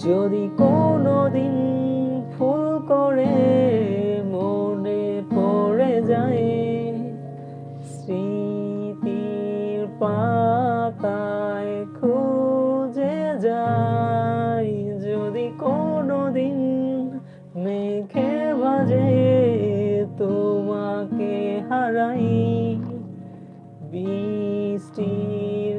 যদি কোনোদিন ফুল করে মনে পড়ে যায়, স্মৃতির পাতায় খুঁজে যাই। যদি কোনোদিন মেঘে ভাজে তোমাকে হারাই, বৃষ্টির